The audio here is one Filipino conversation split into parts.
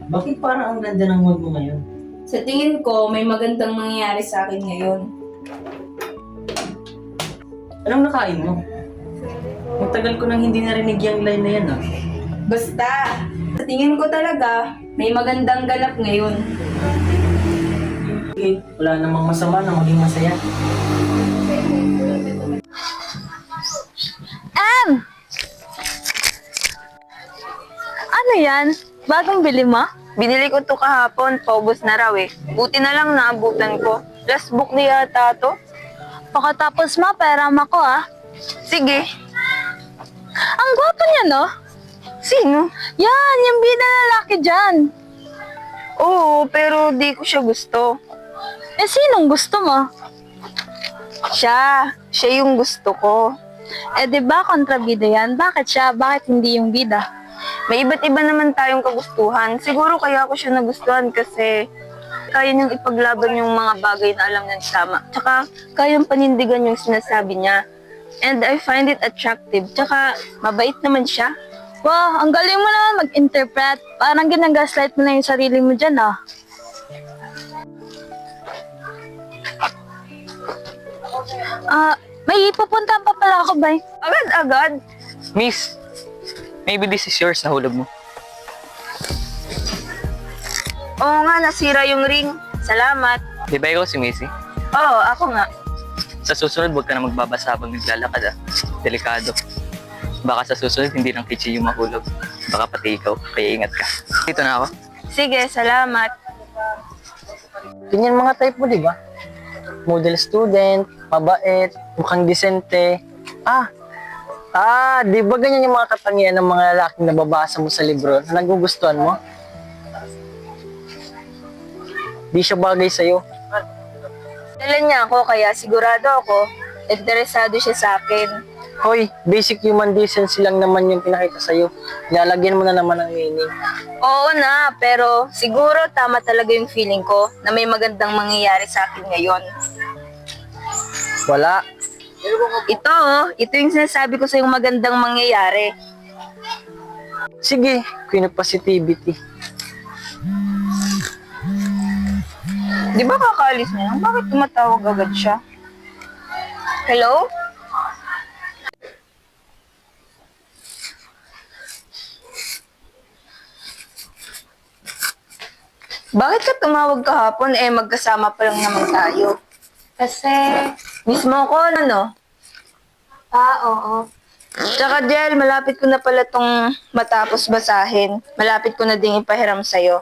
Bakit parang ang ganda ng mood mo ngayon? Sa tingin ko, may magandang mangyayari sa akin ngayon. Anong nakain mo? Ang tagal ko nang hindi narinig yung line na yan, ah. Basta, sa tingin ko talaga, may magandang ganap ngayon. Okay, wala namang masama na maging masaya. Ano yan? Bagong bili mo? Binili ko to kahapon, paubos na raw eh. Buti na lang naabutan ko. Last book na yata to. Pakatapos mo, pera ko ah. Sige. Ang gwapo niya, no? Sino? Yan, yung bida lalaki dyan. Oo, pero di ko siya gusto. Eh, sinong gusto mo? Siya. Siya yung gusto ko. Eh, di ba kontrabida yan? Bakit siya? Bakit hindi yung bida? May iba't iba naman tayong kagustuhan. Siguro kaya ako siya nagustuhan kasi kaya niyang ipaglaban yung mga bagay na alam niyang tama. Tsaka kayang panindigan yung sinasabi niya. And I find it attractive. Tsaka mabait naman siya. Wow, ang galing mo naman mag-interpret. Parang ginagaslight mo na yung sarili mo dyan ah. May pupuntahan pa pala ako, bay. Agad-agad? Miss, maybe this is yours, nahulog mo. Oo nga, nasira yung ring. Salamat. Di ba ikaw si Missy? Oo, ako nga. Sa susunod, huwag ka na magbabasa habang naglalakad ah. Delikado. Baka sa susunod, hindi lang kitchen yung mahulog. Baka pati ikaw, kaya ingat ka. Dito na ako. Sige, salamat. Ganyan mga type mo, di ba? Model student, mabait, mukhang disente. Di ba ganyan yung mga katangian ng mga lalaking nababasa mo sa libro na nagugustuhan mo? Di siya bagay sa'yo. Dala niya ako, kaya sigurado ako, interesado siya sa akin. Hoy, basic human decency lang naman yung pinakita sa'yo. Nilalagyan mo na naman ng meaning. Oo na, pero siguro tama talaga yung feeling ko na may magandang mangyayari sa akin ngayon. Wala. Ito yung sinasabi ko sa yung magandang mangyayari. Sige, queen of positivity. Di ba kakaalis niya lang? Bakit tumatawag agad siya? Hello? Bakit ka tumawag kahapon? Magkasama pa lang naman tayo. Kasi, Mismo ko, ano? oo. Tsaka Jel, malapit ko na pala tong matapos basahin. Malapit ko na ding ipahiram sa'yo.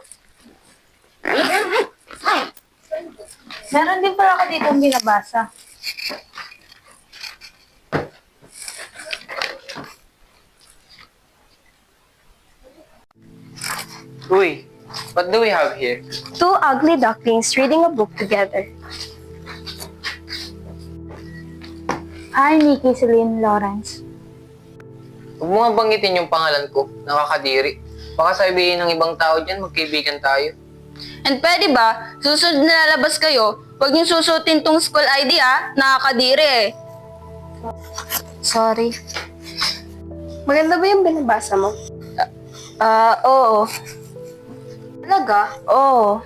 Meron din pala ako dito binabasa. Uy, what do we have here? Two ugly ducklings reading a book together. Hi, Nikki, Celine, Lawrence. Huwag mo nga banggitin yung pangalan ko, nakakadiri. Baka sabihin ng ibang tao dyan, magkaibigan tayo. And pwede ba, susunod na lalabas kayo, huwag niyong susutin tong school ID nakakadiri eh. Sorry. Maganda ba yung binabasa mo? Oo. Talaga? Oo.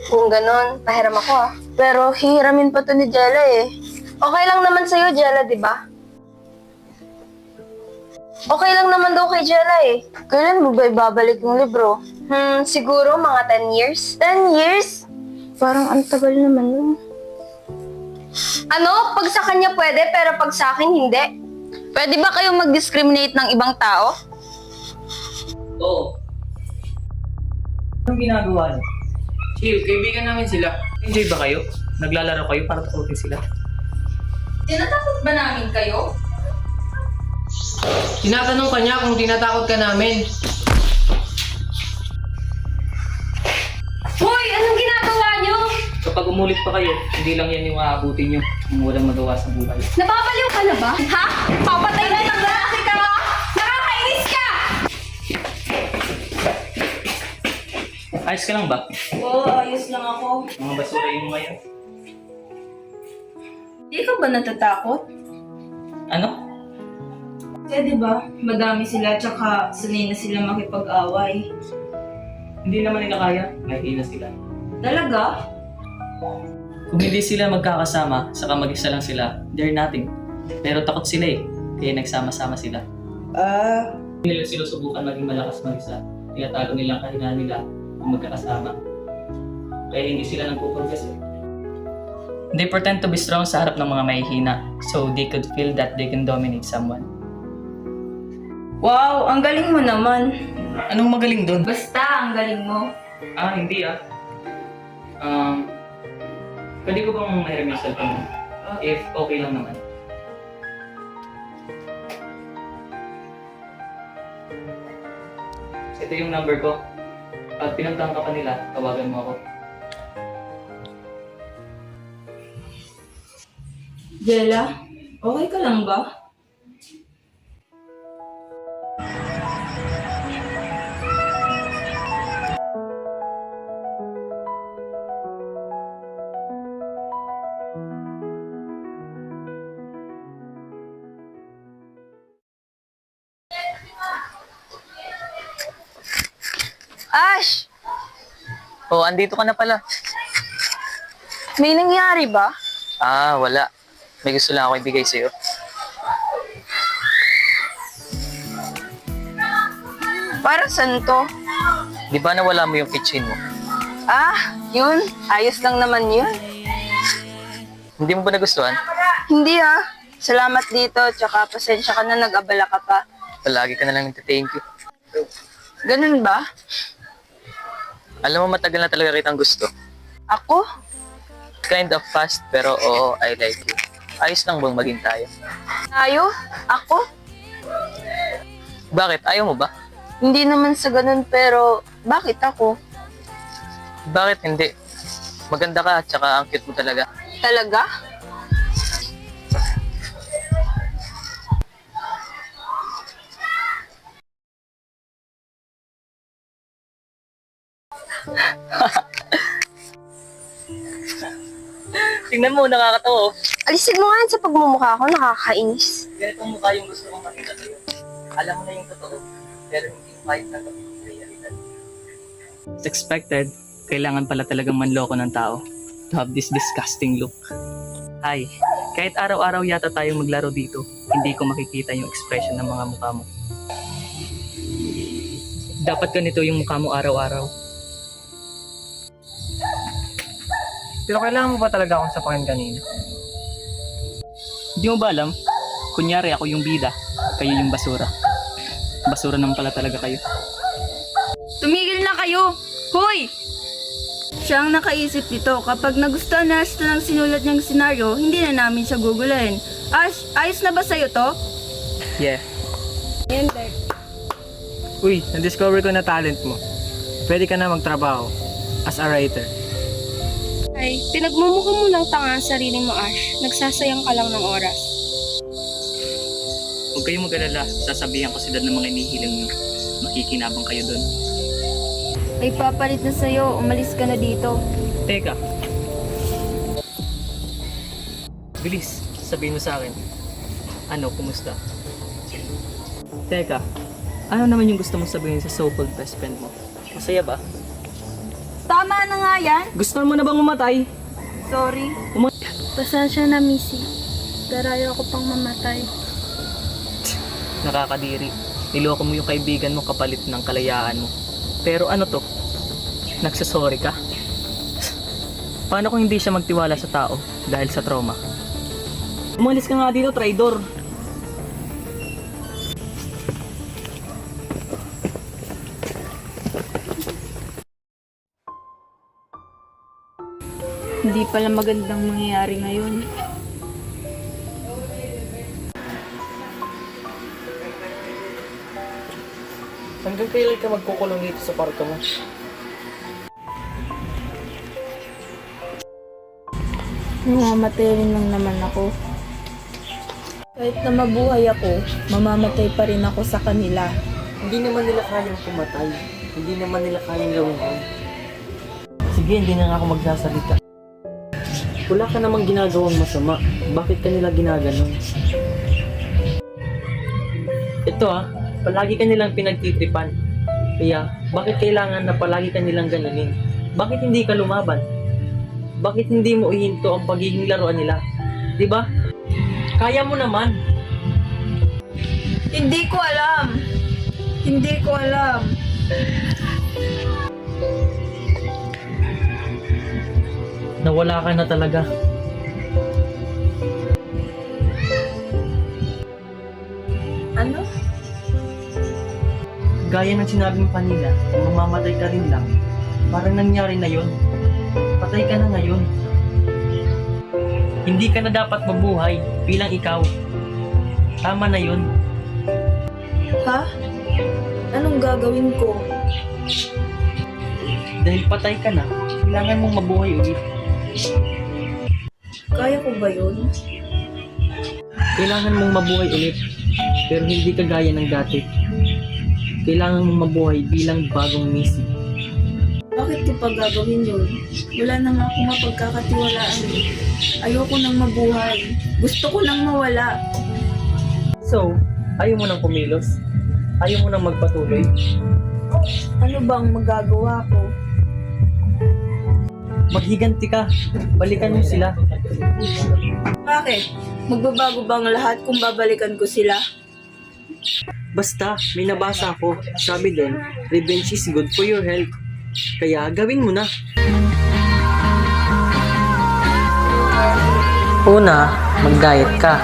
Kung ganon, pahiram ako Pero hihiramin pa to ni Jella eh. Okay lang naman sa'yo, Jella, di ba? Okay lang naman daw kay Jella eh. Kailan mo ba ibabalik yung libro? Siguro mga 10 years. 10 years? Parang ang tagal naman nun. Ano? Pag sa kanya pwede, pero pag sa akin hindi. Pwede ba kayong mag-discriminate ng ibang tao? Oo. Anong ginagawa niyo? Chill, kaibigan namin sila. Enjoy ba kayo? Naglalaro kayo para takutin sila? Tinatakot ba namin kayo? Tinatanong ka niya kung tinatakot ka namin. Hoy! Anong ginagawa niyo? Kapag umulit pa kayo, hindi lang yan yung aabutin nyo kung walang magawa sa buhay. Nababaliw ka na ba? Ha? Papatay na ng lalaki ka ha? Nakakainis ka! Ayos ka lang ba? Oo, ayos lang ako. Mga basura yung ngayon. Di ka ba natatakot? Ano? Kasi di ba, madami sila tsaka sanay na sila makipag-away. Hindi naman nila kaya, mahihina sila. Talaga? Kung hindi sila magkakasama, saka mag-isa lang sila, they're nothing. Pero takot sila eh, kaya nagsama-sama sila. Hindi nila sinusubukan maging malakas mag-isa. Tinatalo nila ang kahinaan nila kung magkakasama. Kaya hindi sila nagpo-progress eh. They pretend to be strong sa harap ng mga mahihina, so they could feel that they can dominate someone. Wow, ang galing mo naman. Anong magaling doon? Basta, ang galing mo. Hindi ah. Pwede ko bang mahiram yung cellphone mo? If okay lang naman. Ito yung number ko. Pag pinuntahan ka pa nila, tawagan mo ako. Jella, okay ka lang ba? Ash! Oh, andito ka na pala. May nangyari ba? Wala. May gusto lang ako ibigay sa'yo. Para saan to? Di ba nawala mo yung kitchen mo? Yun. Ayos lang naman yun. Hindi mo ba nagustuhan? Hindi Salamat dito, tsaka pasensya ka na nag-abala ka pa. Palagi ka na lang nagte-thank you. Ganun ba? Alam mo, matagal na talaga kitang gusto. Ako? Kind of fast, pero oo, I like you. Ayos lang bang maging tayo? Tayo? Ako? Bakit? Ayaw mo ba? Hindi naman sa ganun, pero bakit ako? Bakit hindi? Maganda ka, tsaka ang cute mo talaga. Talaga? Tingnan mo, nakakatawa. Alisin mo nga yan sa pagmumukha ko, nakakainis. Ganitong mukha yung gusto kong makita sa'yo. Alam mo na yung totoo, pero hindi mo kahit tanggapin yung realidad. As expected, kailangan pala talagang manloko ng tao to have this disgusting look. Hi, kahit araw-araw yata tayong maglaro dito, hindi ko makikita yung expression ng mga mukha mo. Dapat ganito yung mukha mo araw-araw. Pero kailangan mo ba talaga akong sapakin kanina? Hindi mo ba alam? Kunyari ako yung bida, kayo yung basura. Basura naman pala talaga kayo. Tumigil na kayo! Hoy! Siya ang nakaisip nito. Kapag nagustuhan na Ash ng sinulat niyang senaryo, hindi na namin siya gugulayin. Ash, ayos na ba sa'yo to? Yeah. Uy, na-discover ko na talent mo. Pwede ka na magtrabaho as a writer. Ay, pinagmumukha mo lang tanga ang sarili mo, Ash. Nagsasayang ka lang ng oras. Huwag kayong mag-alala, sasabihan ko sila ng mga inihiling nyo. Makikinabang kayo doon. Ay, papalit na sa'yo. Umalis ka na dito. Teka. Bilis, sabihin mo sa akin. Ano, kumusta? Teka, ano naman yung gusto mong sabihin sa so-called best friend mo? Masaya ba? Tama na nga yan. Gusto mo na bang umatay? Sorry. Pasensya na, Missy. Pero ayaw ko pang mamatay. Nakakadiri. Niloko mo yung kaibigan mo kapalit ng kalayaan mo. Pero ano to? Nagsasorry ka? Paano kung hindi siya magtiwala sa tao dahil sa trauma? Umalis ka nga dito, traidor. Hindi pala magandang mangyayari ngayon. Hanggang kailan ka magkukulong dito sa kwarto mo? Mamamatay rin lang naman ako. Kahit na mabuhay ako, mamamatay pa rin ako sa kanila. Hindi naman nila kayang pumatay. Hindi naman nila kayang gawin yun. Sige, hindi na nga ako magsasalita. Wala ka namang ginagawang masama. Bakit ka nila ginaganon? Ito palagi ka nilang pinagtitripan. Kaya, bakit kailangan na palagi ka nilang ganunin? Bakit hindi ka lumaban? Bakit hindi mo ihinto ang pagiging laruan nila? Di ba? Kaya mo naman. Hindi ko alam. Hindi ko alam. Nawala ka na talaga. Ano? Gaya ng sinabi mo kanina, kung mamamatay ka rin lang, parang nangyari na yon. Patay ka na ngayon. Hindi ka na dapat mabuhay bilang ikaw. Tama na yon. Ha? Anong gagawin ko? Dahil patay ka na, kailangan mong mabuhay ulit. Kaya ko ba yun? Kailangan mong mabuhay ulit, pero hindi ka gaya ng dati. Kailangan mong mabuhay bilang bagong Missy. Bakit ko pa gagawin yun? Wala na nga akong mapagkakatiwalaan. Ayoko nang mabuhay. Gusto ko nang mawala. So, ayaw mo nang kumilos? Ayaw mo nang magpatuloy? Ano bang magagawa ko? Maghiganti ka. Balikan mo sila. Bakit? Magbabago bang lahat kung babalikan ko sila? Basta, may nabasa ako. Sabi doon, revenge is good for your health. Kaya gawin mo na. Una, mag-diet ka.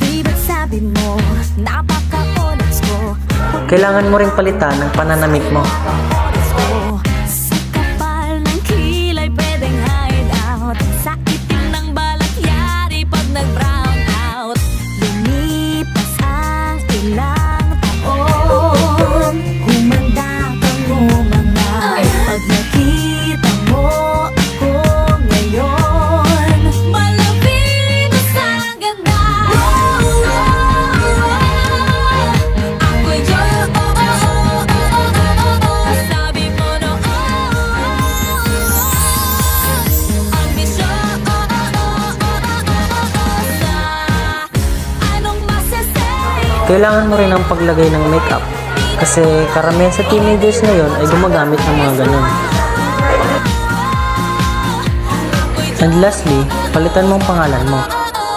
Di ba't sabi mo, napaka-honest ko? Kailangan mo ring palitan ng pananamit mo. Honest ko, sa kapal ng kilay pwedeng hide out. Sa itim ng balat yari pag nag-brown out. Lumipas ang ilang taon, humanda kang humanga. Pag nakita mo ako ngayon, malapit na sa ganda. Ako'y joy, sabi mo noon. Ambisyon, anong masasay? Kailangan mo rin ang paglagay ng makeup. Kasi karamihan sa teenagers ngayon ay gumagamit ng mga ganun. And lastly, palitan mo ang pangalan mo.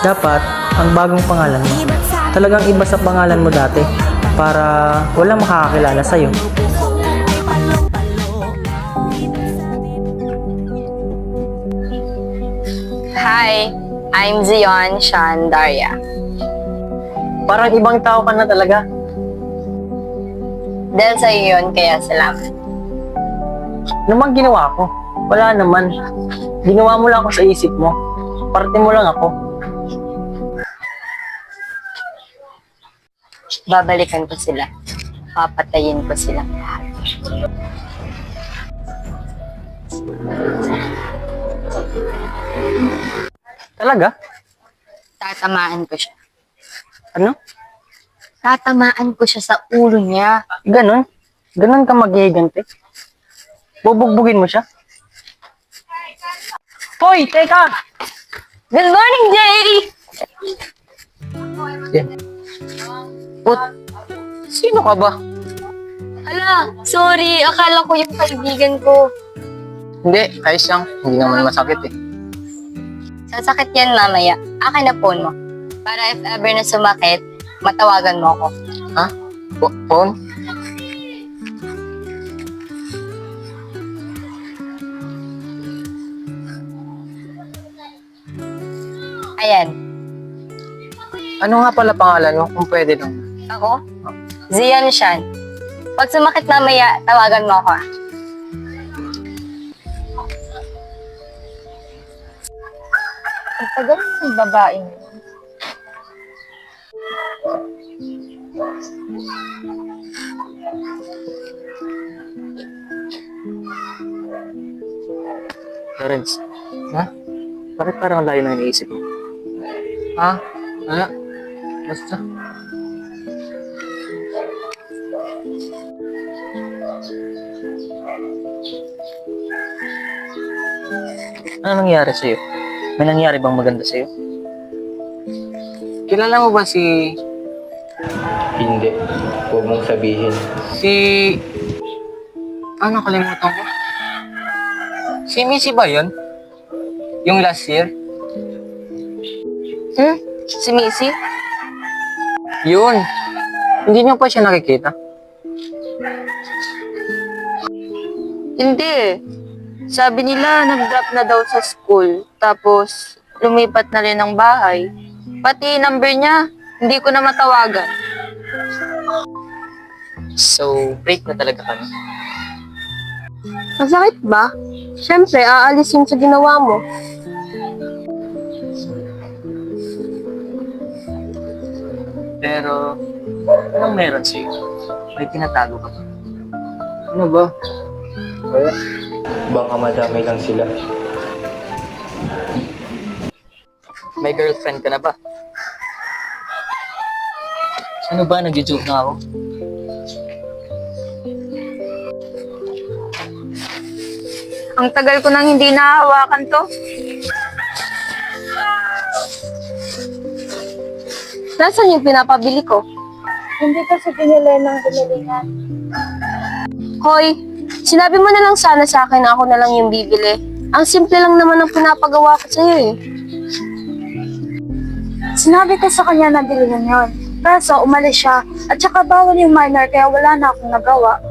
Dapat, ang bagong pangalan mo, talagang iba sa pangalan mo dati para walang makakakilala sa'yo. Hi, I'm Zion Sean Daria. Parang ibang tao ka na talaga. Dahil sa iyo yun, kaya salamat. Ano bang ginawa ko? Wala naman. Ginawa mo lang ako sa isip mo. Parte mo lang ako. Babalikan ko sila. Papatayin ko silang lahat. Talaga? Tatamaan ko siya. Ano? Tatamaan ko siya sa ulo niya. Ganon? Ganon ka maghihiganti? Bubugbugin mo siya? Hoy, teka! Good morning, Jay! Yan. Sino ka ba? Hala, sorry. Akala ko yung kaibigan ko. Hindi, ayos lang. Hindi naman masakit eh. Sasakit yan mamaya. Akin na phone mo. Para if ever na sumakit, matawagan mo ako. Ha? Phone? Ayan. Ano nga pala pangalan mo kung pwede lang? Ako? Zian Shan. Pag sumakit mamaya, tawagan mo ako ah. Ang tagal ng babaeng yun. Lawrence. Ha? Bakit parang layo na iniisip mo? Ha? Wala. Basta. Ano nangyari sa'yo? May nangyari bang maganda sa'yo? Kilala mo ba si Hindi. Huwag mong sabihin. Nakalimutan ko. Si Missy ba yun? Yung last year? Si Missy? Yun. Hindi niyo pa siya nakikita? Hindi. Sabi nila, nag-drop na daw sa school. Tapos, lumipat na rin ng bahay. Pati number niya, hindi ko na matawagan. So, break na talaga kami. Masakit ba? Siyempre, aalis yun sa ginawa mo. Pero, anong meron sa'yo? May tinatago ka ba? Ano ba? Wala. Baka madamay lang sila. May girlfriend ka na ba? Ano ba? Nag-joke na ako? Ang tagal ko nang hindi nahahawakan to. Nasaan yung pinapabili ko? Hindi kasi pinili ng binilingan. Hoy, sinabi mo na lang sana sa akin na ako na lang yung bibili. Ang simple lang naman ang pinapagawa ko sa'yo eh. Sinabi ko sa kanya na bilhin yun. Kaso umalis siya at saka bawal yung minor kaya wala na akong nagawa.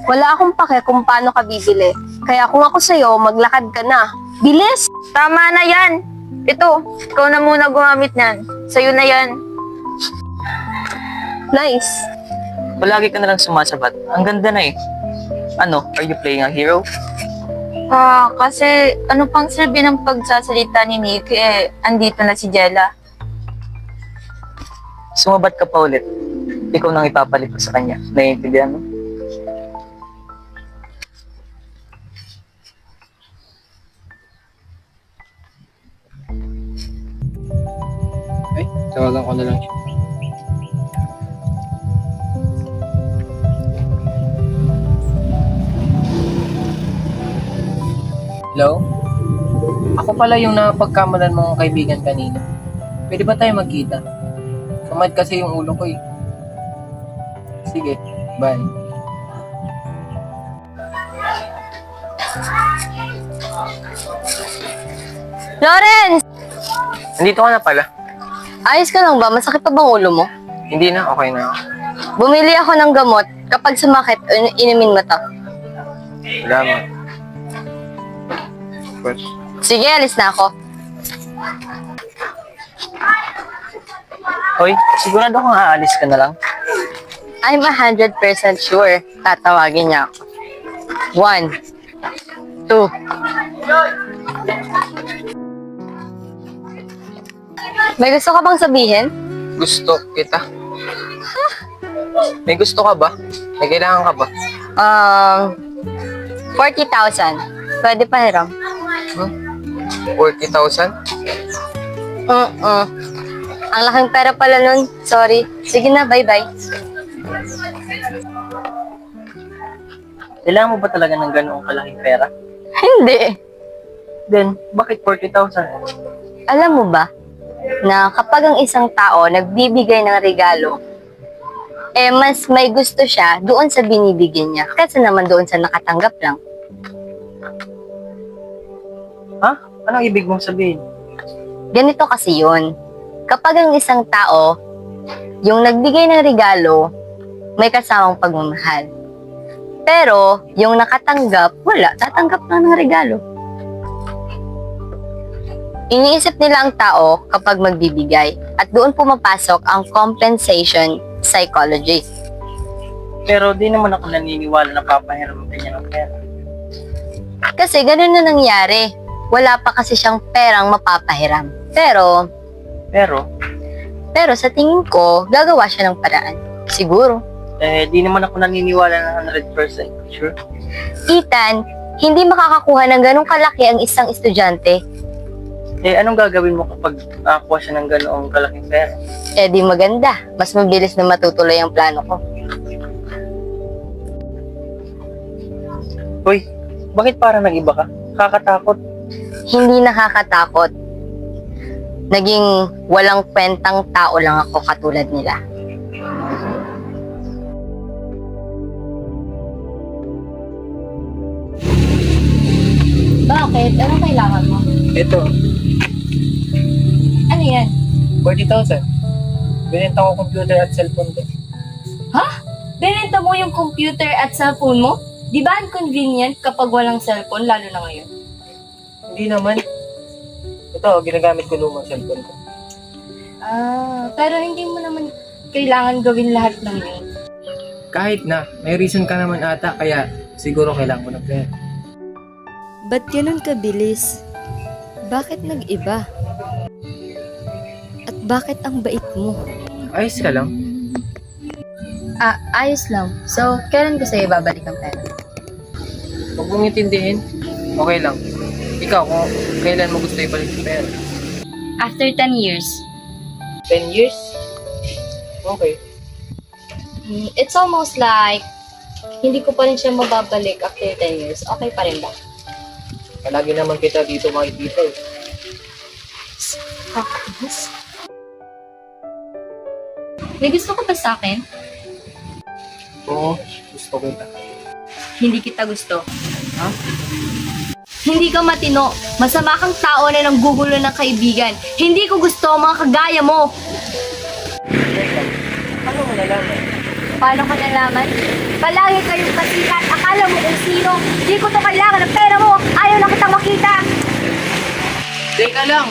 Wala akong pake kung paano ka bibili. Kaya kung ako sa'yo, maglakad ka na. Bilis! Tama na yan! Ito, ikaw na muna gumamit niyan. Sa'yo na yan. Nice. Palagi ka na lang sumasabat. Ang ganda na eh. Ano, are you playing a hero? Kasi ano pang silbi ng pagsasalita ni Nick, andito na si Jella. Sumabat ka pa ulit. Ikaw nang ipapalit ko sa kanya. Naiintindihan mo? Ay, tawagan ko na lang siya. Hello? Ako pala yung napagkamalan mong kaibigan kanina. Pwede ba tayo magkita? Sumad kasi yung ulo ko eh. Sige, bye. Lawrence! Nandito ka na pala. Ayos ka lang ba? Masakit pa bang ulo mo? Hindi na, okay na ako. Bumili ako ng gamot. Kapag sumakit, inumin mo to. Salamat. Sige, alis na ako. Hoy, sigurado kang aalis ka na lang. I'm 100% sure. Tatawagin niya ako. 1, 2. May gusto ka bang sabihin? Gusto kita. May gusto ka ba? May kailangan ka ba? 40,000. Pwede pa, Hiram? 40,000? Ang laking pera pala nun. Sorry. Sige na, bye-bye. Kailangan mo ba talaga ng ganoong kalaking pera? Hindi. Then, bakit 40,000? Alam mo ba, na kapag ang isang tao nagbibigay ng regalo, mas may gusto siya doon sa binibigyan niya kaysa naman doon sa nakatanggap lang. Ha? Anong ibig mong sabihin? Ganito kasi yun. Kapag ang isang tao, yung nagbigay ng regalo, may kasamang pagmamahal. Pero, yung nakatanggap, wala. Tatanggap lang ng regalo. Iniisip nila ang tao kapag magbibigay at doon pumapasok ang compensation psychology. Pero di naman ako naniniwala na papahiram ka niya ng pera. Kasi ganun na nangyari. Wala pa kasi siyang perang mapapahiram. Pero sa tingin ko, gagawa siya ng paraan. Siguro. Di naman ako naniniwala na 100% sure. Ethan, hindi makakakuha ng ganong kalaki ang isang estudyante. Anong gagawin mo kapag nakakuha siya ng ganoong kalaking pera? Di maganda. Mas mabilis na matutuloy ang plano ko. Hoy, bakit parang nag-iba ka? Kakatakot. Hindi nakakatakot. Naging walang kwentang tao lang ako katulad nila. Bakit? Anong kailangan mo? Ito, Ano yan? 40,000. Binenta ko computer at cellphone ko. Ha? Binenta mo yung computer at cellphone mo? Di ba inconvenient kapag walang cellphone, lalo na ngayon? Hindi naman. Ito, ginagamit ko lumang cellphone ko. Pero hindi mo naman kailangan gawin lahat ng yun. Kahit na, may reason ka naman ata, kaya siguro kailangan ko ng pera. Ba't ganun kabilis? Bakit nag-iba? At bakit ang bait mo? Ayos ka lang. Ayos lang. So, kailan ko sa'yo babalik ang pera? Huwag mong intindihin. Okay lang. Ikaw, kung kailan mo gusto ibalik yung pera? After 10 years. 10 years? Okay. It's almost like hindi ko pa rin siya mababalik after 10 years. Okay pa rin ba? Palagi naman kita dito makikita eh. May gusto ko ba sa akin? Oo, gusto ko kita. Hindi kita gusto. Hindi ka matino. Masama kang tao na nanggugulo ng kaibigan. Hindi ko gusto ang mga kagaya mo. Ano mo nalaman? Paano ko nalaman? Palagi kayong pasikat. Akala mo kung sino. Hindi ko to kailangan ng pera mo. Ayaw na kitang makita. Teka lang!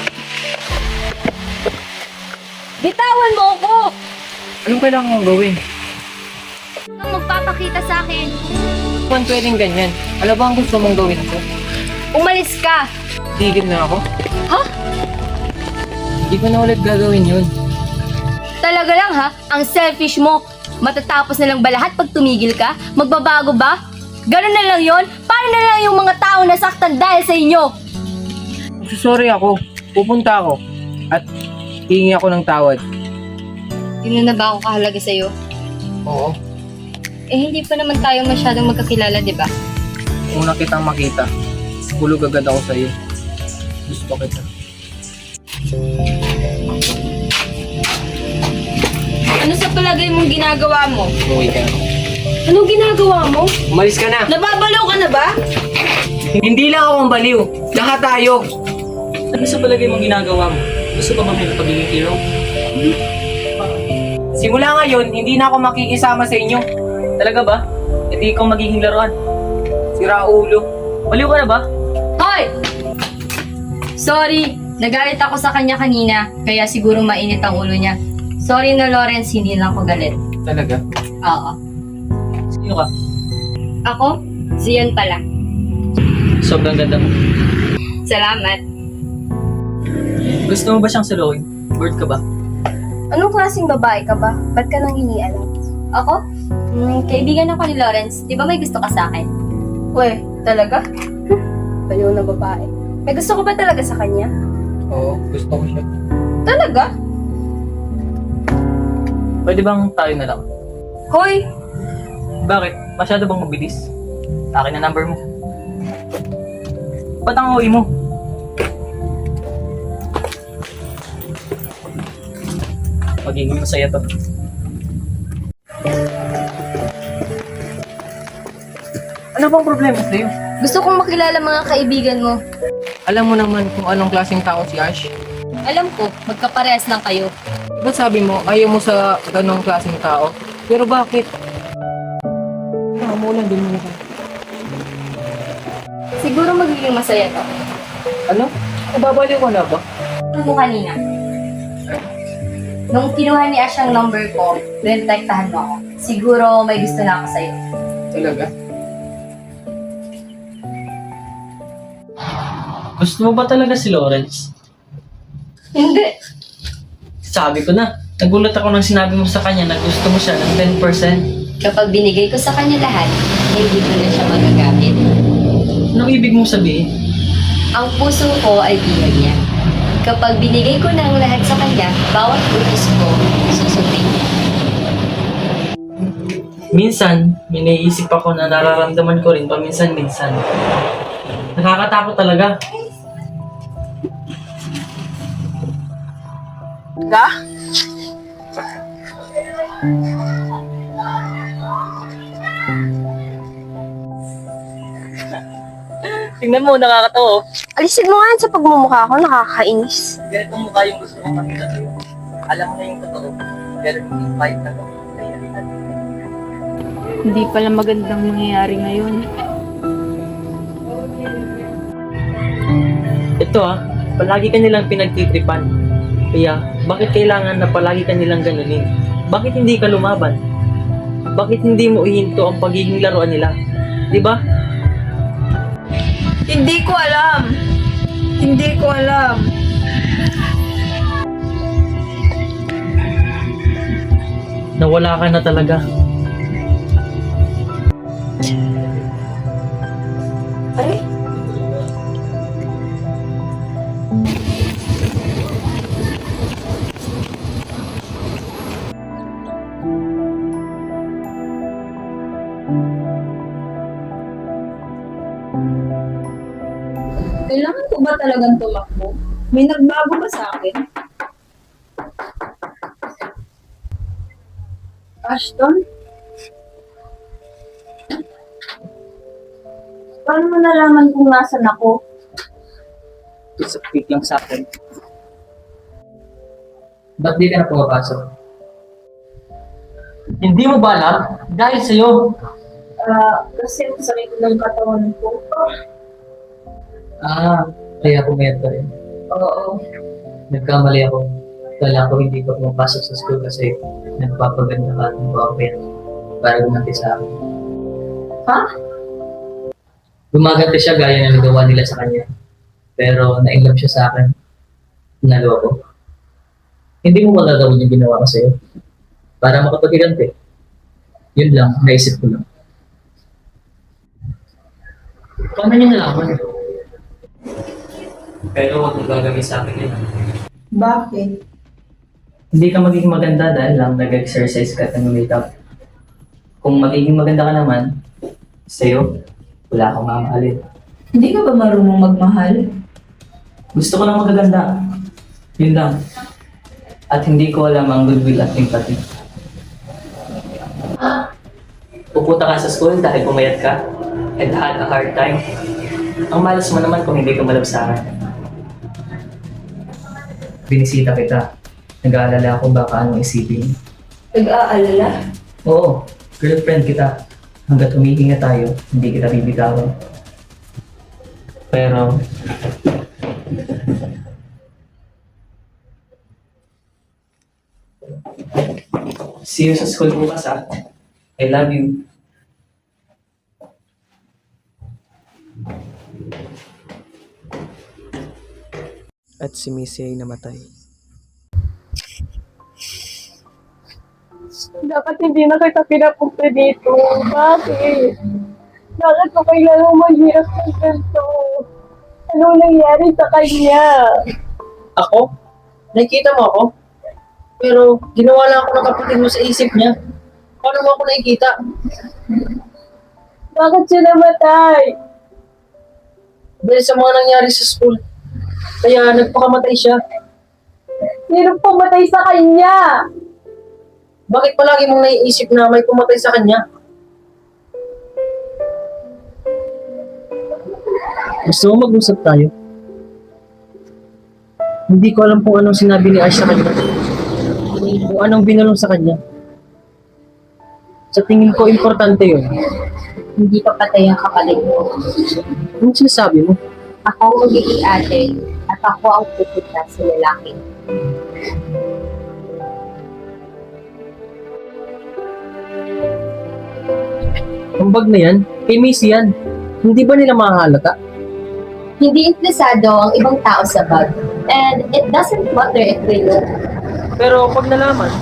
Bitawan mo ako! Anong kailangan mong gawin? Kung magpapakita sa akin, Kung pwedeng ganyan, ano ba ang gusto mong gawin ko? umalis ka. Tigil na ako? Ha? Hindi ko na ulit gagawin yun. Talaga lang ha? Ang selfish mo. Matatapos na lang ba lahat pag tumigil ka? Magbabago ba? Ganun na lang yon? Paano na lang yung mga tao nasaktan dahil sa inyo? Sorry ako. Pupunta ako. At hihingi ako ng tawad. Hindi na ba ako kahalaga sa'yo? Oo. Hindi pa naman tayo masyadong magkakilala, di ba? Una kitang makita. Bulog agad ako sa'yo. Gusto kita. Ano sa palagay mong ginagawa mo? Umuwi ka na. Anong ginagawa mo? Umalis ka na! Nababalaw ka na ba? Hindi lang akong baliw. Lahat tayo. Ano sa palagay mong ginagawa mo? Gusto pa ba may pagiging hero? Simula ngayon, hindi na ako makikisama sa inyo. Talaga ba? Hindi ikaw magiging laruan. Sira ulo. Baliw ka na ba? Hoy! Sorry, nagalit ako sa kanya kanina, kaya siguro mainit ang ulo niya. Sorry na Lawrence, hindi lang ako galit. Talaga? Oo. Sino ka? Ako? Zion pala. Sobrang ganda mo. Salamat. Gusto mo ba siyang saluhin? Bored ka ba? Anong klaseng babae ka ba? Ba't ka nang inialam? Ako? Kaibigan ako ni Lawrence. Di ba may gusto ka sa akin? Uy, talaga? Baliw na babae. May gusto ko ba talaga sa kanya? Oo, gusto ko siya. Talaga? Pwede bang tayo na lang? Hoy! Bakit? Masyado bang mabilis? Akin na number mo. Ba't ang uwi mo? Magiging masaya to. Ano bang problema sa'yo? Gusto kong makilala mga kaibigan mo. Alam mo naman kung anong klaseng tao si Ash. Alam ko, magkaparehas lang kayo. Ba't sabi mo, ayaw mo sa ganong klaseng tao? Pero bakit? Umulan din mo. Siguro magiging masaya to. Ano? Nababaliw ka na ba? Ano mo kanina? Nung kinuha ni Ash ang number ko, detektahan mo ako. Siguro may gusto na ako sa'yo. Talaga? Gusto mo ba talaga si Lawrence? Hindi. Sabi ko na. Nagulat ako nang sinabi mo sa kanya na gusto mo siya ng 10%. Kapag binigay ko sa kanya lahat, hindi ko na siya magagamit. Anong ibig mong sabihin? Ang puso ko ay biyag niya. Kapag binigay ko na ang lahat sa kanya, bawat butis ko, susundin niya. Minsan, may naiisip ako na nararamdaman ko rin paminsan-minsan. Nakakatakot talaga. tingnan mo, nakakatawa. Alisin mo nga yan sa pagmumukha ko, nakakainis. Ganitong mukha yung gusto kong makita sa'yo. Alam mo na yung totoo, pero hindi fight na to. Realidad. Hindi pala magandang mangyayari ngayon. Ito palagi ka nilang pinagtitripan. Kaya, bakit kailangan na palagi ka nilang ganunin? Bakit hindi ka lumaban? Bakit hindi mo ihinto ang pagiging laruan nila? Di ba? Hindi ko alam. Hindi ko alam. Nawala ka na talaga. Kailangan ko ba talagang tumakbo? May nagbago ba sa akin? Ashton? Paano mo nalaman kung nasan ako? Isipik lang sa akin. Ba't di ka na pumapasok? Hindi mo ba alam? Dahil sa'yo. Kasi ang sakit ng katawan ko. Kaya pumayat ka rin. Oo. Nagkamali ako. Kala ko hindi ka pumapasok sa school kasi nagpapaganda ka at nagpapayat para gumanti sa akin. Ha? Gumaganti siya gaya na nagawa nila sa kanya. Pero na-inlove siya sa akin. Nalo ako. Hindi mo magagawin yung ginawa ko sa'yo. Para makapaghiganti. Yun lang, naisip ko lang. Paano niyo nalaman? Pero huwag mong gagawin sa akin yun. Bakit? Hindi ka magiging maganda dahil lang nag-exercise ka at nag-makeup. Kung magiging maganda ka naman, sa'yo, wala akong mamahalin. Hindi ka ba marunong magmahal? Gusto ko lang magaganda. Yun lang. At hindi ko alam ang goodwill at empathy. Pupunta ka sa school dahil pumayat ka and had a hard time. Ang malas mo naman kung hindi ka malab sa akin. Binisita kita. Nag-aalala ako baka anong isipin. Nag-aalala? Oo, girlfriend kita. Hanggat humihinga tayo, hindi kita bibitawan. Pero, see you sa school bukas ha. I love you. At si Missy ay namatay. Dapat hindi na kita pinapunta dito. Bakit? Bakit ko kailangan maghirap ng ganito? Anong nangyari sa kanya? Ako? Nakikita mo ako? Pero ginawa lang ako ng kapatid mo sa isip niya. Paano mo ako nakikita? Bakit siya namatay? Dahil sa mga nangyari sa school. Kaya nagpakamatay siya. Sino pumatay sa kanya? Bakit palagi mong naiisip na may pumatay sa kanya? Gusto mo mag-usap tayo? Hindi ko alam kung anong sinabi ni Ash sa kanya. Kung anong binulong sa kanya. Sa tingin ko, importante yun. Hindi pa patay ang kapatid mo. Anong sinasabi mo? Ako ang magiging ate at ako ang pupunta sa lalaki. Ang bag na yan, kay Missy yan. Hindi ba nila mahahalata? Hindi interesado ang ibang tao sa bag. And it doesn't matter if they know. Pero pag nalaman,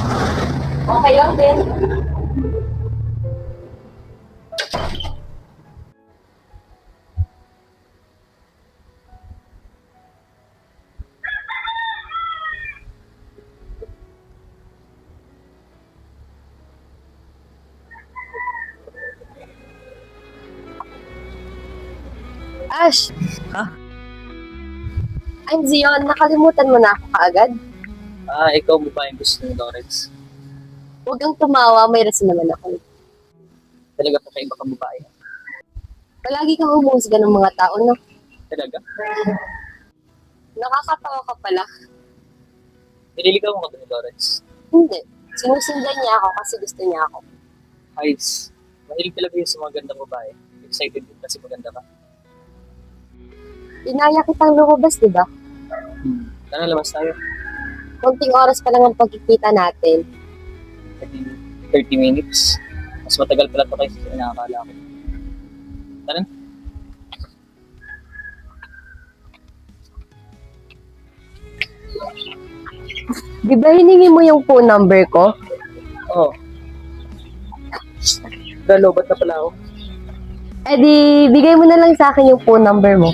Okay lang din. Ash! Ha? I'm Zion. Nakalimutan mo na ako kaagad. ikaw mo ba yung gusto ni Lawrence? Huwag kang tumawa, may rason naman ako. Talaga pa kayo baka babae. Palagi kang humusga ng mga tao, no? Talaga? Nakakatawa ka pala. Nililigaw mo ba ni Lawrence? Hindi. Sinusundan niya ako kasi gusto niya ako. Ayos. Mahilig talaga yun sa mga gandang babae. Excited din kasi maganda ka. Inaya kitang lumabas, di ba? Tara, labas tayo. Konting oras pa lang ang pagkikita natin. 30 minutes. Mas matagal pala ito kaysa sa nakakala ko. Tara. Di ba hiningi mo yung phone number ko? Oo. Galobat na pala ako. Eh di, bigay mo na lang sa akin yung phone number mo.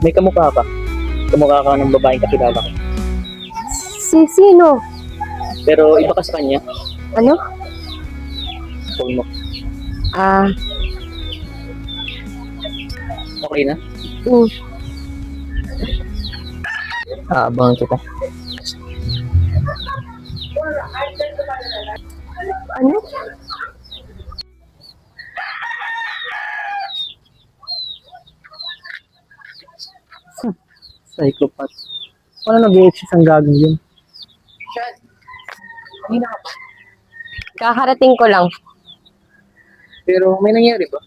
May kamukha ka. Kamukha ka ng babaeng kakilala ko. Sino? Pero iba ka sa kanya. Ano? Phone mo. Ah, Okay na? mm. Abangan kita. Ano? Psychopath. Paano nag-i-exist ang gagawin yun? Kakarating ko lang. Pero may nangyari ba?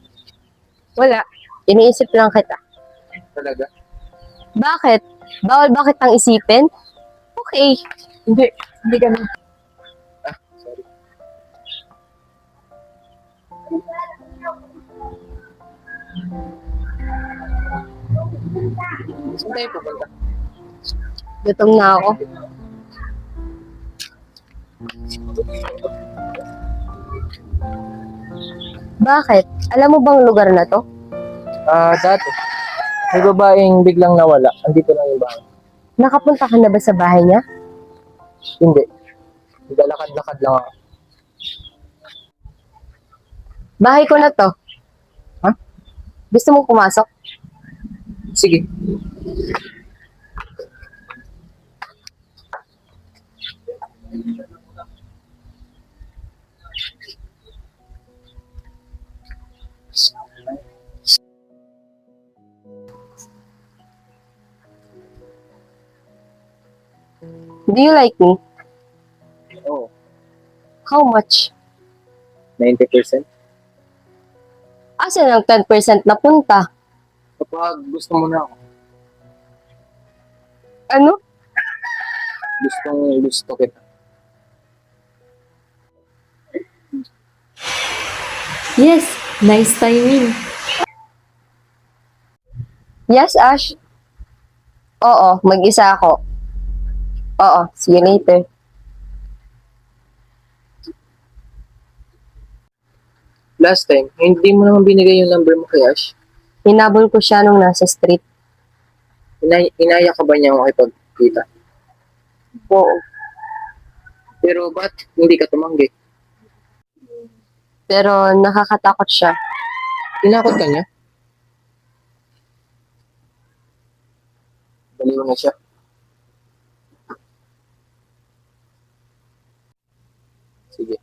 Wala. Iniisip lang kita. Talaga? Bakit? Bawal ba kitang isipin? Okay. Hindi ganun. Ah, sorry. Saan tayo pupunta? Gutom na ako. Bakit? Alam mo bang lugar na to? Dati. May babaeng biglang nawala. Andito lang yung bahay. Nakapunta ka na ba sa bahay niya? Hindi. Naglalakad-lakad lang ako. Bahay ko na to. Ha? Gusto mong pumasok? Sige. Do you like me? Oo. How much? 90%? Asan ang 10% na punta? Kapag gusto mo na ako, Ano? gusto kita. Yes, nice timing. Yes, Ash? Oo, mag-isa ako. Oo, see you later. Last time, hindi mo naman binigay yung number mo kay Ash. Hinabol ko siya nung nasa street. Inaya ka ba niya makipagkita? Oo. Pero ba't hindi ka tumanggi? Pero nakakatakot siya. Tinakot ka niya? Baliw na siya. Sige.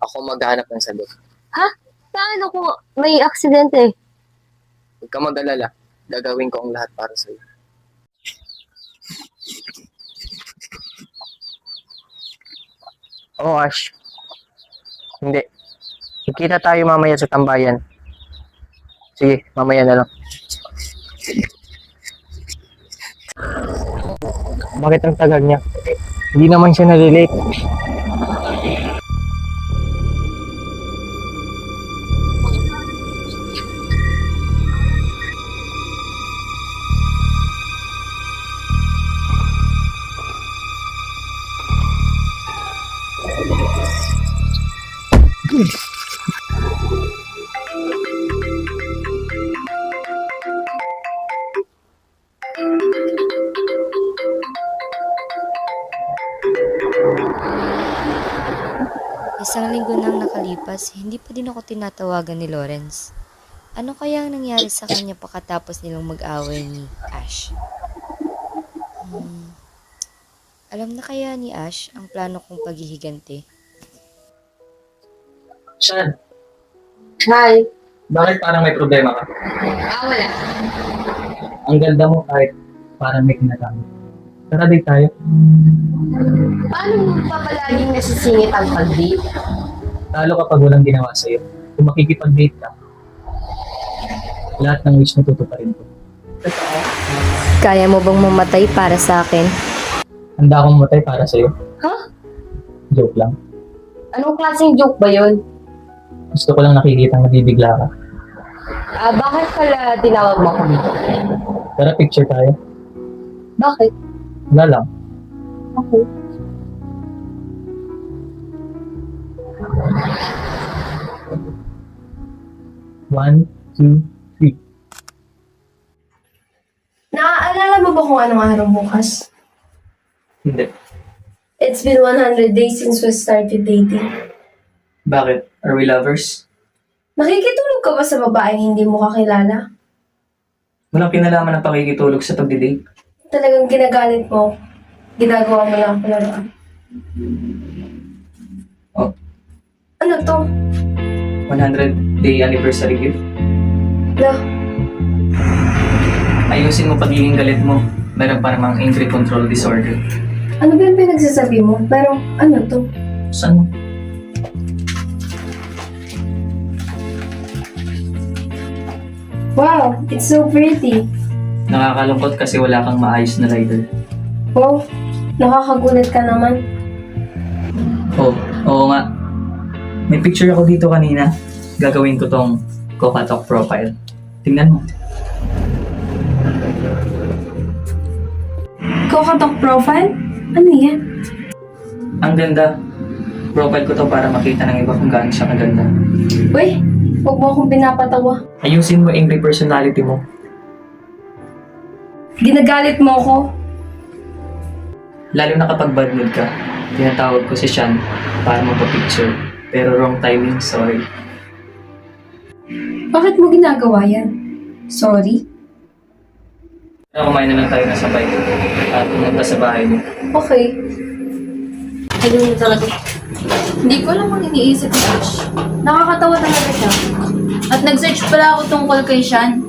Ako maghanap ng sagot. Ha? Paano kung may aksidente? Huwag ka mag-alala. Gagawin ko ang lahat para sa'yo. Oh, Ash. Hindi. Ikita tayo mamaya sa tambayan. Sige, mamaya na lang. Bakit ang tagal niya? Hindi naman siya nalilate. Isang linggo nang nakalipas, hindi pa din ako tinatawagan ni Lawrence. Ano kaya ang nangyari sa kanya pagkatapos nilang mag-away ni Ash? Alam na kaya ni Ash ang plano kong paghihiganti? Sean, Hi. bakit parang may problema ka? Wala. Ang ganda mo kahit parang may kinagamit. Tara, date tayo. Paano mo pa palaging nasisingit ang pag-date? Talo kapag walang ginawa sa'yo. Kung makikipag-date ka, lahat ng wish mo tutuparin ko. Kaya mo bang mamatay para sa akin? Handa akong matay para sa'yo. Ha? Joke lang. Anong klaseng joke ba yun? Gusto ko lang nakikita nabibigla ka. Bakit pala tinawag mo ako dito? Tara, picture tayo. Bakit? Wala lang. Okay. One, two, three. Naaalala mo ba kung anong araw bukas? Hindi. It's been 100 days since we started dating. Bakit? Are we lovers? Nakikitulog ka ba sa babaeng hindi mo kakilala? Walang kinalaman ng pakikitulog sa pagdidate. Talagang ginagalit mo. Ginagawa mo lang ang palaruan. Oh. Ano to? 100-day anniversary gift. Na, Ayusin mo pagiging galit mo. Meron pa namang angry control disorder. ano ba yung pinagsasabi mo? Pero ano to? Saan mo? Wow, it's so pretty. Nakakalungkot kasi wala kang maayos na rider. Wow, nakakagulat ka naman. Oh, oo nga. May picture ako dito kanina. Gagawin ko tong Kokatok profile. Tingnan mo. Kokatok profile? Ano yan? Ang ganda. Profile ko to para makita ng iba kung gaano siya kaganda. Uy, huwag mo akong pinapatawa. Ayusin mo angry personality mo. Ginagalit mo ako. Lalo na kapag bad mood ka. Tinatawag ko si Sean para magpa-picture. Pero wrong timing, sorry. Bakit mo ginagawa yan? Sorry? Pero kumain na lang tayo na sabay. At pumunta sa bahay niyo. Okay. Ayun mo talaga. Hindi ko alam kung iniisip ni Ash. Nakakatawa talaga siya. At nag-search pala ako tungkol kay Sean.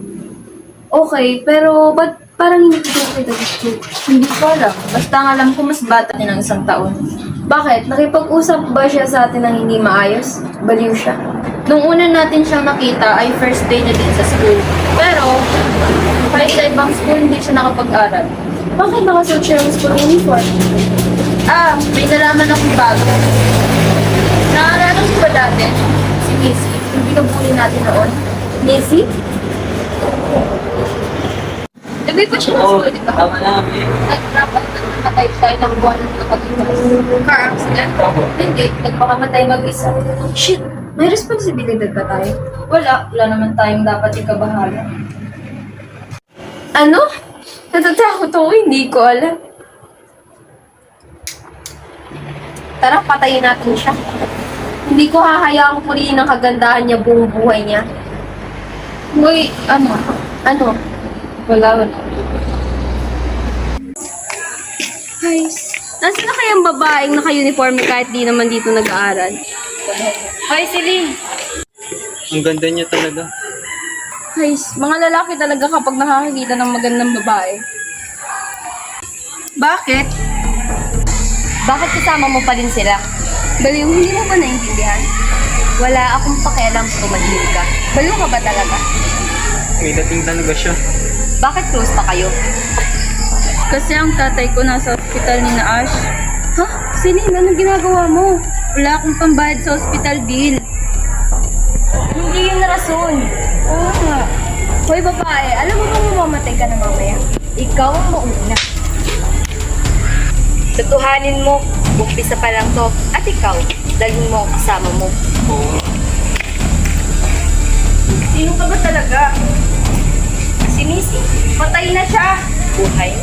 Okay, pero ba't parang hindi ko kita gusto? Hindi ko alam. Basta ang alam ko mas bata niya ng 1 taon. Bakit? Nakipag-usap ba siya sa atin ng hindi maayos? Baliw siya. Nung una natin siyang nakita ay first day niya din sa school. Pero, kahit sa ibang school, hindi siya nakapag-aral. Bakit nakasuot siya ng school uniform? May nalaman akong bago. Naalala ko ba dati? Si Missy. Yung binubuli natin noon. Missy? Nagay pa siya ng school, di ba? Tama namin. Nag-rapat na namatay tayo ng buwan ng nakalipas. Car accident? Hindi. Nagpakamatay mag-isa. Shit! May responsibilidad ba tayo? Wala. Wala naman tayong dapat ikabahala. Ano? Natatakot ako. Hindi ko alam. Tara, patayin natin siya. Hindi ko hahayaang purihin ang kagandahan niya buong buhay niya. Uy, ano? Ano? Wala. Guys, nasa na kayang babaeng naka-uniforme kahit di naman dito nag-aaral? Hoy, Celine! Ang ganda niya talaga. Guys, mga lalaki talaga kapag nakakakita ng magandang babae. Bakit? Bakit kasama mo pa din sila? Baliw, hindi mo ba naiintindihan? Wala akong pakialam kung mahirap ka. Baliw ka ba talaga? May dating talaga siya. Bakit close pa kayo? Kasi ang tatay ko nasa ospital ni na Ash. Ha? Celine, anong ginagawa mo? Wala akong pambayad sa hospital bill. Hindi yun na rason. Oo nga. Hoy babae, alam mo ba mamamatay ka na mamaya? Ikaw ang mauna. Tutuhanin mo, umpisa pa lang to. At ikaw, dalhin mo ang kasama mo. Sino ka ba talaga? Si Missy, Patay na siya! buhay.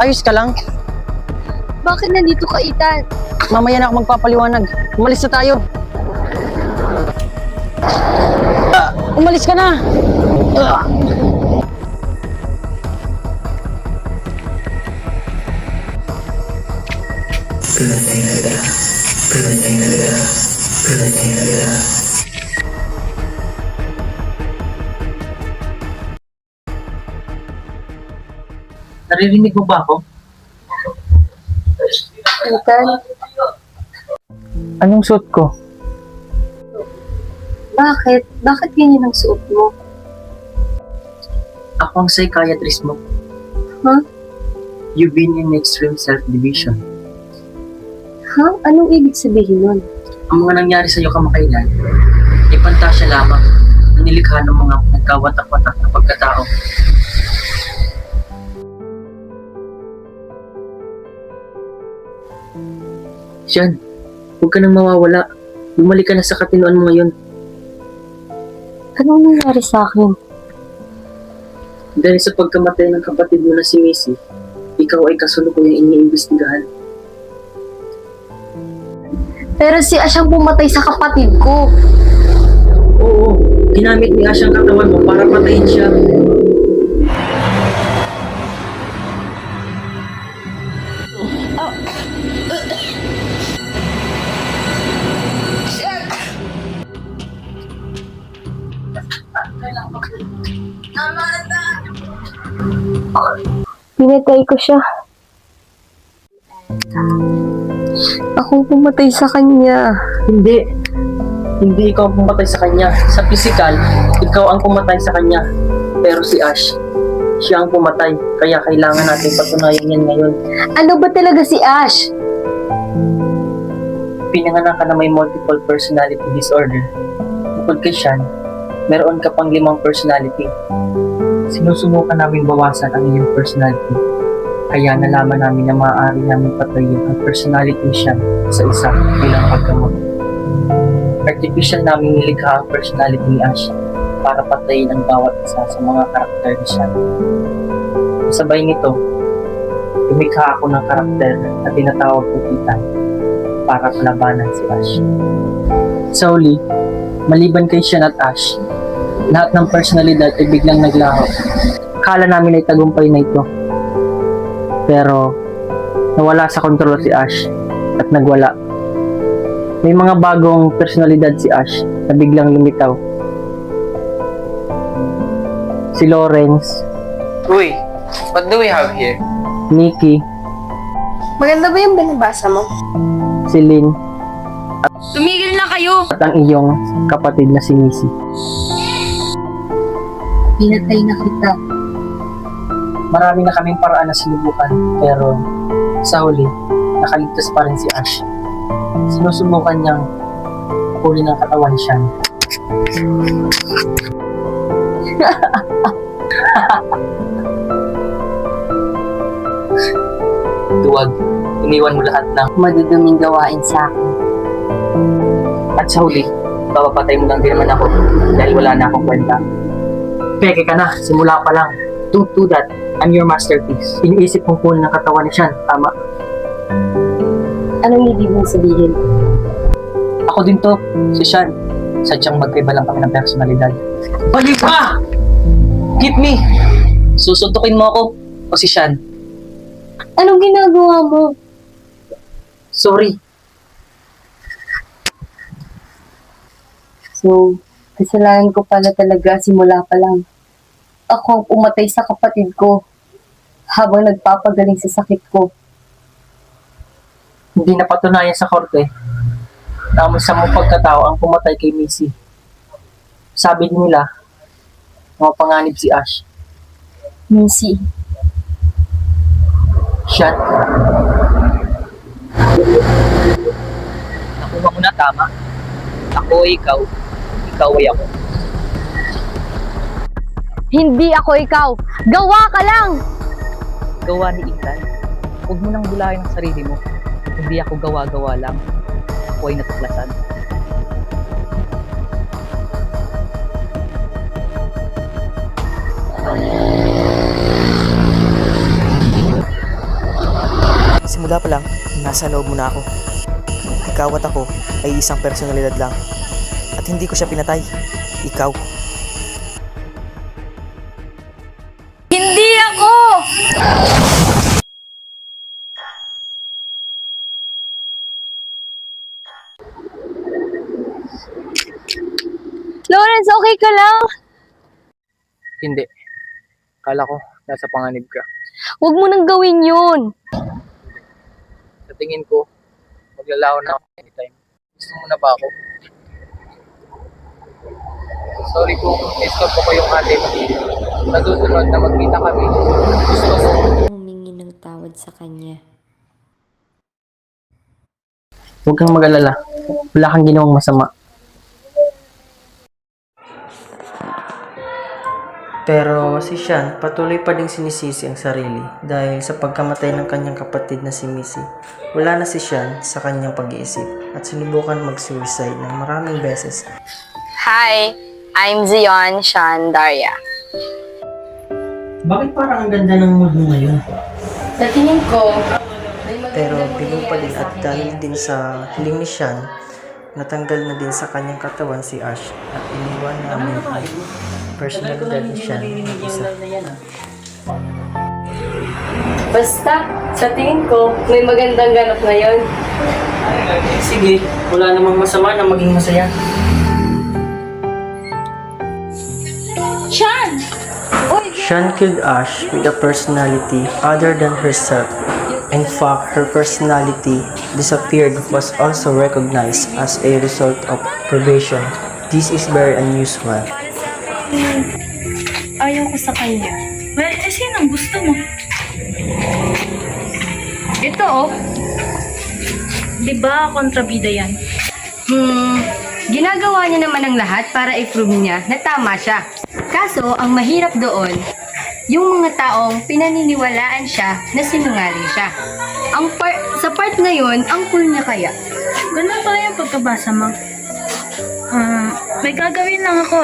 Ayos ka lang? Bakit nandito ka, Ethan? Mamaya na ako magpapaliwanag. Umalis na tayo. Umalis ka na! Naririnig mo ba ako? Ethan, Anong suot ko? bakit? Bakit ganyan ang suot mo? Ako ang psychiatrist mo. Huh? You've been in extreme self-division. Ha? Anong ibig sabihin nun? Ang mga nangyari sa iyo kamakailan, ay pantasya lamang na nilikha ng mga nagkawatak-watak na pagkatao. Siyan, huwag ka nang mawawala. Bumalik ka na sa katinoan mo ngayon. Anong nangyari sa akin? Dahil sa pagkamatay ng kapatid mo na si Missy, ikaw ay kasulukuyang iniimbestigahan. Pero si Ash ang pumatay sa kapatid ko. Oo, ginamit ni Ash ang katawan mo para patayin siya. Pinatay ko siya. Ako pumatay sa kanya. Hindi. Hindi ikaw ang pumatay sa kanya. Sa physical, ikaw ang pumatay sa kanya. Pero si Ash, siya ang pumatay. Kaya kailangan natin patunayan yan ngayon. Ano ba talaga si Ash? Pinanganak ka na may multiple personality disorder. Bukod kay Sean, meron ka pang 5 personality. Sinusubukan namin bawasan ang iyong personality. Kaya nalaman namin na maaari namin patayin ang personality ni Sean sa isa bilang paggamot. Artificial namin nilikha ang personality ni Ash para patayin ang bawat isa sa mga karakter ni Sean. Kasabay nito, lumikha ako ng karakter na tinatawag ko Ethan para palabanan si Ash. Sa uli, maliban kay Sean at Ash, lahat ng personalidad ay biglang naglaho. Kala namin ay tagumpay na ito. Pero, nawala sa kontrol si Ash at nagwala. May mga bagong personalidad si Ash na biglang lumitaw. Si Lawrence, Uy, what do we have here? Nikki, Maganda ba yung binabasa mo? si Lynn, Tumigil na kayo! at ang iyong kapatid na si Missy. Pinatay na kita. Marami na kaming paraan na sinubukan, pero sa huli, nakaligtas pa rin si Ash. Sinusubukan niyang kunin ang katawan ni Sean. Duwag, iniwan mo lahat ng Maduduming gawain sa akin. at sa huli, papapatay mo lang din naman ako dahil wala na akong kwenta. Peke ka na, simula pa lang. Don't do that. I'm your masterpiece. Iniisip kong kunin ang katawan ni Sean, tama? Anong ibig mong sabihin? Ako din to, si Sean. Sadyang magkaiba lang kami ng personalidad. Balik ka! Hit me! Susuntukin mo ako o si Sean? Anong ginagawa mo? Sorry. So, kasalanan ko pala talaga simula pa lang. Ako ang pumatay sa kapatid ko habang nagpapagaling sa sakit ko. Hindi napatunayan sa korte na ang masamang pagkatao ang pumatay kay Missy. Sabi din nila, mapanganib si Ash. Missy, Sean. Nakuha mo na tama. Ako ay ikaw. Ikaw ay ako. hindi ako ikaw. Gawa ka lang! Gawa ni Ethan. Huwag mo nang bulahin ang sarili mo. Hindi ako gawa-gawa lang. Ako ay natuklasan. simula pa lang, nasa loob mo na ako. Ikaw at ako ay isang personalidad lang. At hindi ko siya pinatay. Ikaw. Hindi ako! Lawrence, okay ka lang? Hindi. Kala ko, nasa panganib ka. Huwag mo nang gawin yun. Sa tingin ko, maglalaho na ako anytime. Gusto mo na ba ako? Sorry kung escort ko yung ate mo. Sa susunod na magkita kami, gusto ko. Humingi ng tawad sa kanya. Huwag kang mag-alala. Wala kang ginawang masama. Pero si Sean patuloy pa ding sinisisi ang sarili dahil sa pagkamatay ng kanyang kapatid na si Missy. Wala na si Sean sa kanyang pag-iisip at sinubukan mag-suicide ng maraming beses. Hi, I'm Zion Sean Daria. Bakit parang ang ganda ng mood mo ngayon? Sa tingin ko, Pero bigo pa din at dahil din sa hiling ni Sean, natanggal na din sa kanyang katawan si Ash at iniwan namin ang personalidad ni Sean isa. basta, sa tingin ko, may magandang ganap ngayon. Sige, wala namang masama na maging masaya. Sean! Sean killed Ash with a personality other than herself. In fact, her personality disappeared was also recognized as a result of probation. This is very unusual. Ayaw ko sa kanya. Well, sino ang gusto mo? Ito oh. Di ba kontrabida yan? Ginagawa niya naman ang lahat para i-prove niya na tama siya. Kaso, ang mahirap doon, yung mga taong pinaniniwalaan siya na sinungaling siya. Sa part na yun, ang cool niya kaya. Ganun pala yung pagkabasa mo. May gagawin lang ako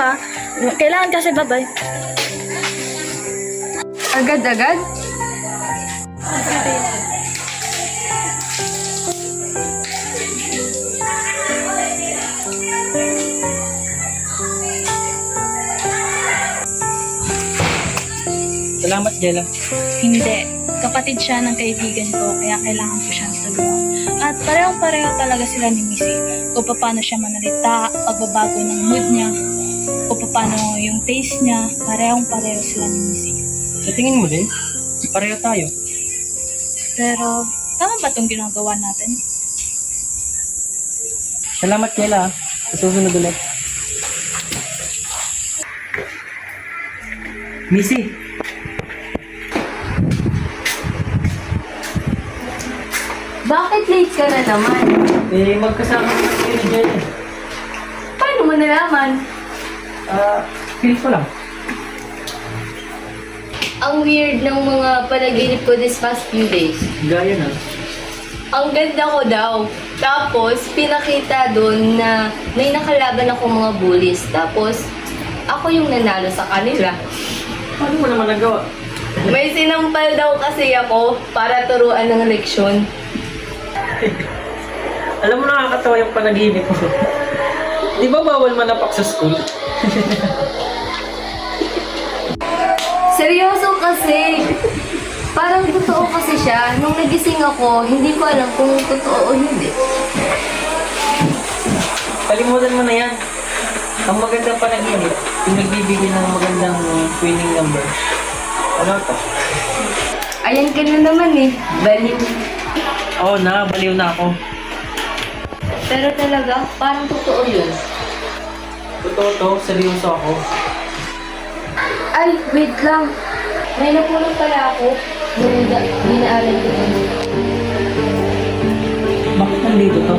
Kailangan kasi babay. Agad-agad? Salamat, Jella. Hindi. Kapatid siya ng kaibigan ko, kaya kailangan ko siyang tulungan. At parehong-pareho talaga sila ni Missy. Kung paano siya manalita, pagbabago ng mood niya, kung paano yung taste niya, parehong-pareho sila ni Missy. Sa tingin mo din, pareho tayo. Pero, tama ba itong ginagawa natin? Salamat, Jella. Sa susunod ulit. Missy! Bakit late ka na naman? Magkasama na kayo ni Jella. Paano mo nalaman? Feel ko lang. Ang weird ng mga panaginip ko this past few days. Gaya na. Ang ganda ko daw. Tapos, pinakita doon na may nakalaban ako mga bullies. Tapos, ako yung nanalo sa kanila. Paano mo naman nagawa? May sinampal daw kasi ako para turuan ng leksyon. Alam mo, nakakatawa yung panaginip mo. Di ba bawal manapak sa school? Seryoso kasi. Parang totoo kasi siya. Nung nagising ako, hindi ko alam kung totoo o hindi. Kalimutan mo na yan. Ang magandang panaginip, yung nagbibigay ng magandang winning number. Ano to? Ayan ka na naman eh. Baliw. Oo na, baliw na ako. Pero talaga, parang totoo yun. Totoo to, seryoso ako. Ay, wait lang. May napulot pala ako. Nung dinaalan ko yun. Bakit nandito to?